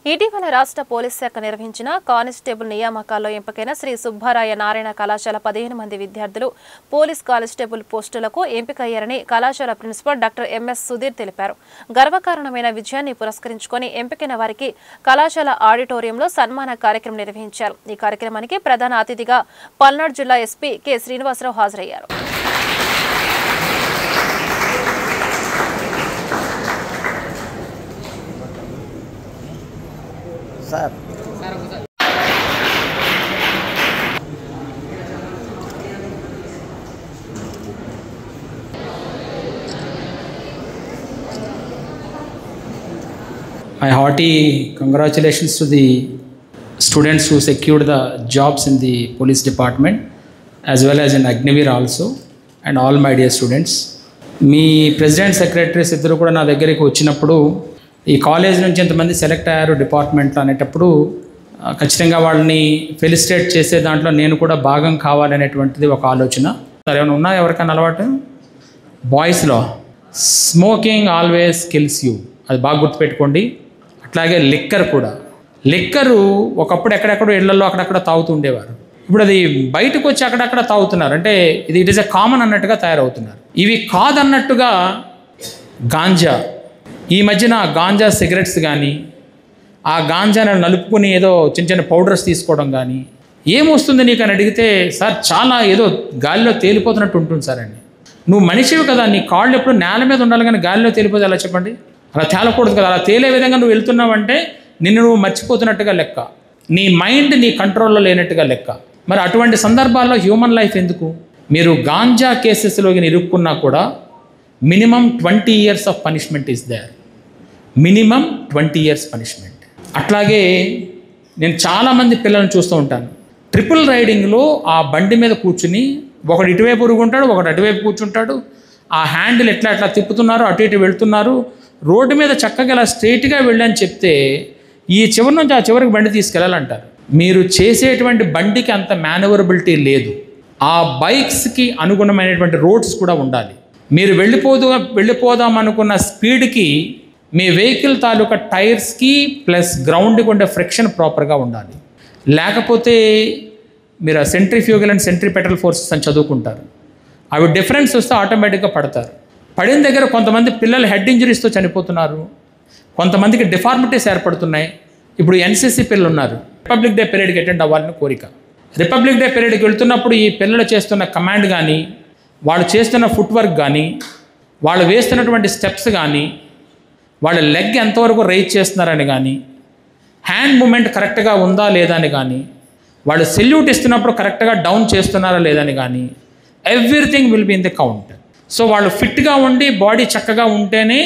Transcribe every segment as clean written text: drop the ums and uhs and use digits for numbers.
ఇటీవల రాష్ట్ర పోలీస్ శాఖ నిర్వహించిన కానిస్టేబుల్ నియామకాల్లో ఎంపికైన శ్రీ సుబ్బారాయ నారాయణ కళాశాల 15 మంది విద్యార్థులు పోలీస్ కానిస్టేబుల్ పోస్టులకు ఎంపికయ్యారని కళాశాల ప్రిన్సిపల్ డాక్టర్ ఎంఎస్ సుధీర్ తెలిపారు. గర్వకారణమైన విజయాన్ని పురస్కరించుకొని ఎంపికైన వారికి కళాశాల ఆడిటోరియంలో సన్మాన కార్యక్రమం నిర్వహించారు. ఈ కార్యక్రమానికి ప్రధాన అతిథిగా పల్నాడు జిల్లా ఎస్పీ కె శ్రీనివాసరావు హాజరయ్యారు. My hearty congratulations to the students who secured the jobs in the police department as well as in Agniveer also, and all my dear students. Me president secretaries ఇద్దరు కూడా నా దగ్గరికి వచ్చినప్పుడు ఈ కాలేజ్ నుంచి ఎంతమంది select అయ్యారు డిపార్ట్మెంట్లో అనేటప్పుడు ఖచ్చితంగా వాళ్ళని ఫెలిసిటేట్ చేసే దాంట్లో నేను కూడా భాగం కావాలనేటువంటిది ఒక ఆలోచన. ఏమైనా ఉన్నా ఎవరికైనా అలవాటు? బాయ్స్లో స్మోకింగ్ ఆల్వేస్ కిల్స్ యూ, అది బాగా గుర్తుపెట్టుకోండి. అట్లాగే లిక్కర్ కూడా, లిక్కరు ఒకప్పుడు ఎక్కడెక్కడో ఇళ్లలో అక్కడక్కడ తాగుతూ ఉండేవారు. ఇప్పుడు అది బయటకు వచ్చి అక్కడక్కడ తాగుతున్నారు. అంటే ఇట్ ఈస్ ఎ కామన్ అన్నట్టుగా తయారవుతున్నారు. ఇవి కాదన్నట్టుగా గాంజా, ఈ మధ్యన గాంజా సిగరెట్స్ కానీ, ఆ గాంజాను నలుపుకొని ఏదో చిన్న చిన్న పౌడర్స్ తీసుకోవడం కానీ, ఏమొస్తుంది నీకు అని అడిగితే సార్ చాలా ఏదో గాలిలో తేలిపోతున్నట్టు ఉంటుంది సార్ అండి. నువ్వు మనిషివి కదా, నీ కాళ్ళు ఎప్పుడు నేల మీద ఉండాలి కానీ గాలిలో తేలిపోతే అలా చెప్పండి, అలా తేలకూడదు కదా. అలా తేలే విధంగా నువ్వు వెళ్తున్నావంటే నిన్ను నువ్వు మర్చిపోతున్నట్టుగా లెక్క, నీ మైండ్ నీ కంట్రోల్లో లేనట్టుగా లెక్క. మరి అటువంటి సందర్భాల్లో హ్యూమన్ లైఫ్ ఎందుకు? మీరు గాంజా కేసెస్లోకి ఇరుక్కున్నా కూడా minimum 20 years of punishment is there, minimum 20 years punishment. అట్లాగే నేను చాలామంది పిల్లల్ని చూస్తూ ఉంటాను, ట్రిపుల్ రైడింగ్లో ఆ బండి మీద కూర్చుని ఒకడు ఇటువైపు ఉరుగుంటాడు, ఒకడు అటువైపు కూర్చుంటాడు, ఆ హ్యాండిల్ ఎట్లా ఎట్లా తిప్పుతున్నారు, అటు ఇటు వెళ్తున్నారు. రోడ్డు మీద చక్కగా ఇలా స్ట్రైట్గా వెళ్ళని చెప్తే ఈ చివరి నుంచి ఆ చివరికి బండి తీసుకెళ్ళాలంటారు. మీరు చేసేటువంటి బండికి అంత మేనవరబిలిటీ లేదు. ఆ బైక్స్కి అనుగుణమైనటువంటి రోడ్స్ కూడా ఉండాలి. మీరు వెళ్ళిపోదాం అనుకున్న స్పీడ్కి మీ వెహికల్ తాలూకా టైర్స్కి ప్లస్ గ్రౌండ్కి ఉండే ఫ్రిక్షన్ ప్రాపర్గా ఉండాలి. లేకపోతే మీరు ఆ సెంట్రిఫ్యూగల్ అండ్ సెంట్రిపెటల్ ఫోర్సెస్ అని చదువుకుంటారు, అవి డిఫరెన్స్ వస్తే ఆటోమేటిక్గా పడతారు. పడిన దగ్గర కొంతమంది పిల్లలు హెడ్ ఇంజరీస్తో చనిపోతున్నారు, కొంతమందికి డిఫార్మిటీస్ ఏర్పడుతున్నాయి. ఇప్పుడు ఎన్సీసీ పిల్లలు ఉన్నారు, రిపబ్లిక్ డే పరేడ్కి అటెండ్ అవ్వాలని కోరిక. రిపబ్లిక్ డే పరేడ్కి వెళ్తున్నప్పుడు ఈ పిల్లలు చేస్తున్న కమాండ్ కానీ, వాళ్ళు చేస్తున్న ఫుట్ వర్క్ కానీ, వాళ్ళు వేస్తున్నటువంటి స్టెప్స్ కానీ, వాళ్ళ లెగ్ ఎంతవరకు రైజ్ చేస్తున్నారని కానీ, హ్యాండ్ మూమెంట్ కరెక్ట్గా ఉందా లేదా అని కానీ, వాళ్ళు సెల్యూట్ ఇస్తున్నప్పుడు కరెక్ట్గా డౌన్ చేస్తున్నారా లేదని కానీ, everything will be in the count. So వాళ్ళు ఫిట్గా ఉండి బాడీ చక్కగా ఉంటేనే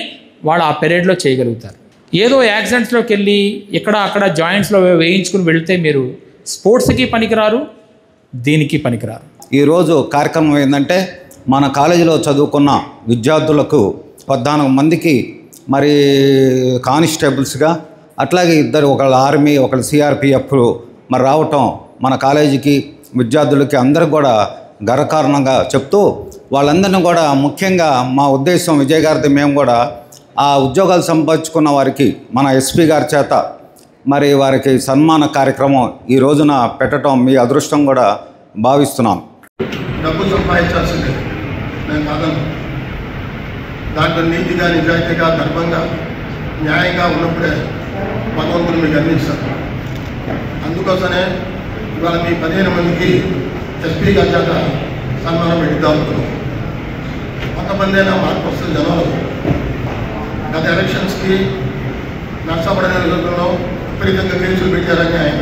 వాళ్ళు ఆ పరేడ్లో చేయగలుగుతారు. ఏదో యాక్సిడెంట్స్లోకి వెళ్ళి ఇక్కడ అక్కడ జాయింట్స్లో వేయించుకుని వెళ్తే మీరు స్పోర్ట్స్కి పనికిరారు, దీనికి పనికిరారు. ఈరోజు కార్యక్రమం ఏంటంటే మన కాలేజీలో చదువుకున్న విద్యార్థులకు 14 మందికి మరి కానిస్టేబుల్స్గా, అట్లాగే ఇద్దరు, ఒకళ్ళు ఆర్మీ ఒకళ్ళు సిఆర్పిఎఫ్ మరి రావటం మన కాలేజీకి విద్యార్థులకి అందరికి కూడా గర్వకారణంగా చెప్తూ, వాళ్ళందరినీ కూడా ముఖ్యంగా మా ఉద్దేశం విజయ్ గారిది, మేము కూడా ఆ ఉద్యోగాలు సంపాదించుకున్న వారికి మన ఎస్పీ గారి చేత మరి వారికి సన్మాన కార్యక్రమం ఈ రోజున పెట్టడం మీ అదృష్టం కూడా భావిస్తున్నాం. డబ్బు సంపాదించాల్సిందే నేను కాదను, దాంట్లో నీతిగా నిజాయితీగా ధర్మంగా న్యాయంగా ఉన్నప్పుడే భగవంతుడు మీకు అందిస్తారు. అందుకోసమే ఇవాళ మీ 15 మందికి ఎస్పీ గారి చేత సన్మానం పెట్టిద్దాం అనుకున్నాం. కొంతమంది అయినా మార్పు వస్తుంది జనాలు. గత ఎలక్షన్స్కి నష్టపడిన రోజుల్లో విపరీతంగా కేసులు పెట్టారని ఆయన